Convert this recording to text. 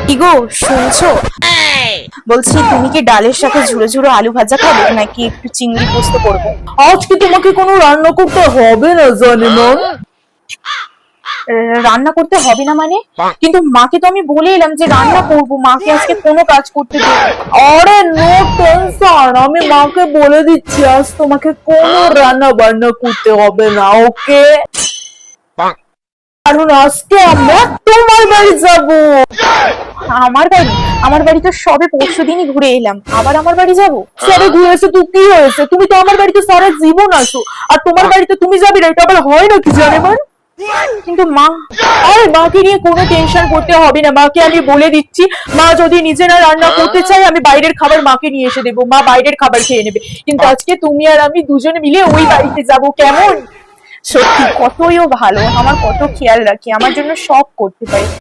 কি গো, শুনছো? বলছি, তুমি কি ডালের সাথে ঝুড়ো ঝুড়ো আলু ভাজা খাবে নাকি একটু চিংড়ি পোস্ত করবো? আজকে তোমাকে কোনো রান্না করতে হবে না জানি না। রান্না করতে হবে না মানে? কিন্তু মাকে তো আমি বলে এলাম যে রান্না করবো, মাকে আজকে কোনো কাজ করতে দেবো না। আরে নো টেনশন, আমি মাকে বলে দিচ্ছি আজ তোমাকে কোনো রান্না বান্না করতে হবে না, ওকে? কারণ আজকে আমরা তোমার বাড়ি যাবো। আমার বাড়ি? আমার বাড়ি তো সবে পরশুদিনই ঘুরে এলাম, আবার আমার বাড়ি যাবো? সবে ঘুরে এসে তো কি হয়েছে? তুমি তো আমার বাড়িতে সারা জীবন আসো, আর তোমার বাড়িতে তুমি যাবি না, এটা আবার হয় নাকি জানে মান? কিন্তু মা, আরে মাকে নিয়ে কোনো টেনশন করতে হবে না, মাকে আমি বলে দিচ্ছি। মা যদি নিজে না রান্না করতে চায়, আমি বাইরের খাবার মাকে নিয়ে এসে দেবো, মা বাইরের খাবার খেয়ে নেবে। কিন্তু আজকে তুমি আর আমি দুজনে মিলে ওই বাড়িতে যাব, কেমন? সত্যি কতই ও ভালো, আমার কত খেয়াল রাখে, আমার জন্য সব করতে পারে।